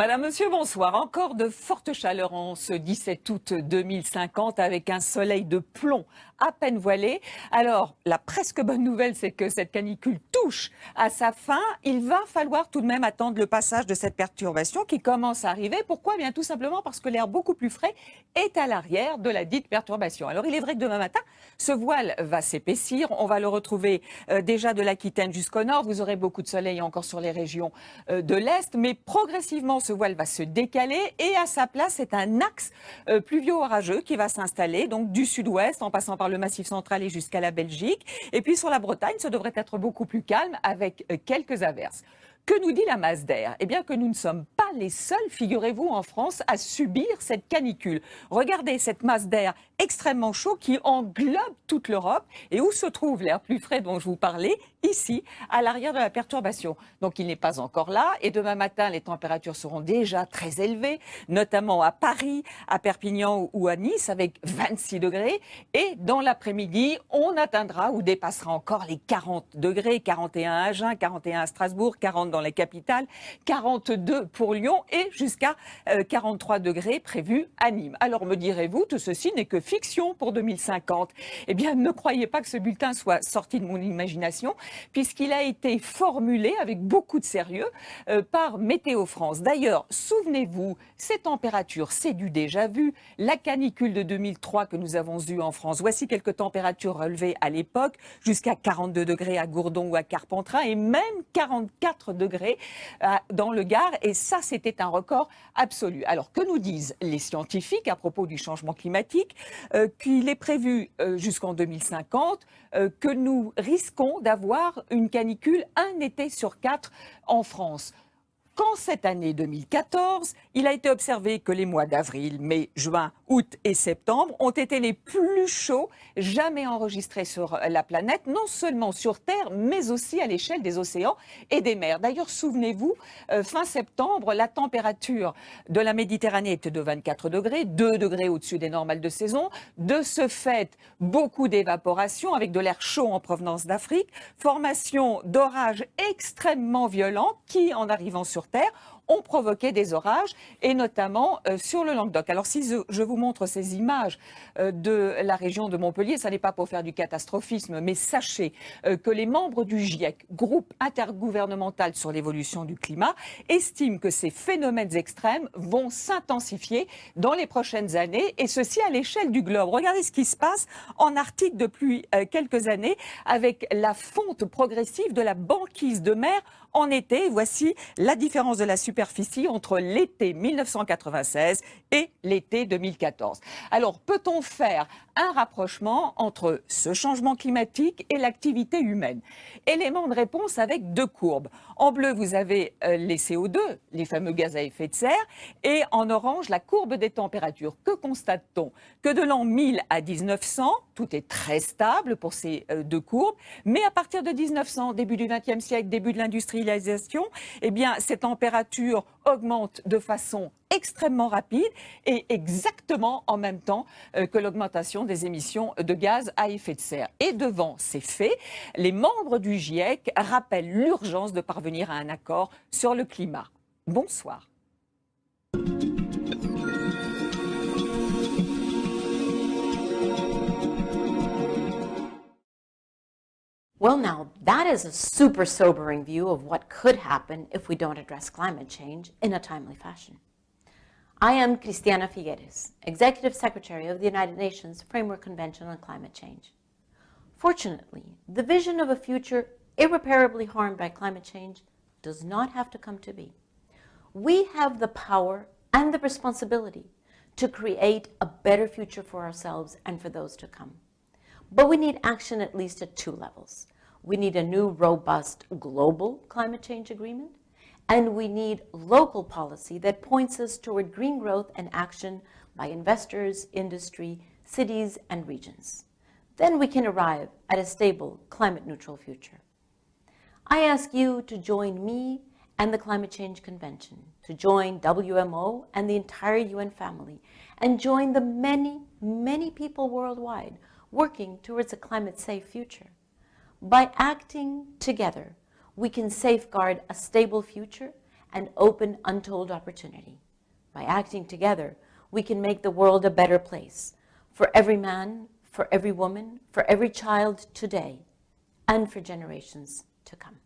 Madame, Monsieur, bonsoir. Encore de fortes chaleurs en ce 17 août 2050 avec un soleil de plomb à peine voilé. Alors, la presque bonne nouvelle, c'est que cette canicule touche à sa fin. Il va falloir tout de même attendre le passage de cette perturbation qui commence à arriver. Pourquoi? Bien tout simplement parce que l'air beaucoup plus frais est à l'arrière de la dite perturbation. Alors, il est vrai que demain matin, ce voile va s'épaissir. On va le retrouver déjà de l'Aquitaine jusqu'au nord. Vous aurez beaucoup de soleil encore sur les régions de l'Est, mais progressivement, ce voile va se décaler et à sa place, c'est un axe pluvio-orageux qui va s'installer, donc du sud-ouest en passant par le Massif central et jusqu'à la Belgique. Et puis sur la Bretagne, ce devrait être beaucoup plus calme avec quelques averses. Que nous dit la masse d'air? Eh bien que nous ne sommes pas les seuls, figurez-vous, en France, à subir cette canicule. Regardez cette masse d'air extrêmement chaud qui englobe toute l'Europe. Et où se trouve l'air plus frais dont je vous parlais? Ici, à l'arrière de la perturbation. Donc il n'est pas encore là. Et demain matin, les températures seront déjà très élevées, notamment à Paris, à Perpignan ou à Nice, avec 26 degrés. Et dans l'après-midi, on atteindra ou dépassera encore les 40 degrés, 41 à Agen, 41 à Strasbourg, 40 dans les capitales, 42 pour Lyon et jusqu'à 43 degrés prévus à Nîmes. Alors me direz-vous, tout ceci n'est que fiction pour 2050. Eh bien, ne croyez pas que ce bulletin soit sorti de mon imagination, puisqu'il a été formulé avec beaucoup de sérieux par Météo France. D'ailleurs, souvenez-vous, ces températures, c'est du déjà vu. La canicule de 2003 que nous avons eue en France, voici quelques températures relevées à l'époque, jusqu'à 42 degrés à Gourdon ou à Carpentras et même 44 degrés dans le Gard. Et ça, c'était un record absolu. Alors, que nous disent les scientifiques à propos du changement climatique? Qu'il est prévu jusqu'en 2050 que nous risquons d'avoir une canicule un été sur 4 en France. Qu'en cette année 2014, il a été observé que les mois d'avril, mai, juin, août et septembre ont été les plus chauds jamais enregistrés sur la planète, non seulement sur Terre, mais aussi à l'échelle des océans et des mers. D'ailleurs, souvenez-vous, fin septembre, la température de la Méditerranée était de 24 degrés, 2 degrés au-dessus des normales de saison. De ce fait, beaucoup d'évaporation avec de l'air chaud en provenance d'Afrique, formation d'orages extrêmement violents qui, en arrivant sur Terre, ont provoqué des orages, et notamment sur le Languedoc. Alors si je vous montre ces images de la région de Montpellier, ça n'est pas pour faire du catastrophisme, mais sachez que les membres du GIEC, groupe intergouvernemental sur l'évolution du climat, estiment que ces phénomènes extrêmes vont s'intensifier dans les prochaines années, et ceci à l'échelle du globe. Regardez ce qui se passe en Arctique depuis quelques années, avec la fonte progressive de la banquise de mer en été. Voici la différence de la superficie entre l'été 1996 et l'été 2014. Alors, peut-on faire un rapprochement entre ce changement climatique et l'activité humaine? Élément de réponse avec deux courbes. En bleu, vous avez les CO2, les fameux gaz à effet de serre, et en orange, la courbe des températures. Que constate-t-on? Que de l'an 1000 à 1900, tout est très stable pour ces deux courbes, mais à partir de 1900, début du XXe siècle, début de l'industrialisation, eh bien, ces températures augmentent de façon extrêmement rapide et exactement en même temps que l'augmentation des émissions de gaz à effet de serre. Et devant ces faits, les membres du GIEC rappellent l'urgence de parvenir à un accord sur le climat. Bonsoir. Well, now, that is a super sobering view of what could happen if we don't address climate change in a timely fashion. I am Cristiana Figueres, Executive Secretary of the United Nations Framework Convention on Climate Change. Fortunately, the vision of a future irreparably harmed by climate change does not have to come to be. We have the power and the responsibility to create a better future for ourselves and for those to come. But we need action at least at two levels. We need a new, robust global climate change agreement, and we need local policy that points us toward green growth and action by investors, industry, cities, and regions. Then we can arrive at a stable, climate-neutral future. I ask you to join me and the Climate Change Convention, to join WMO and the entire UN family, and join the many, many people worldwide working towards a climate-safe future. By acting together, we can safeguard a stable future and open untold opportunity. By acting together, we can make the world a better place for every man, for every woman, for every child today, and for generations to come.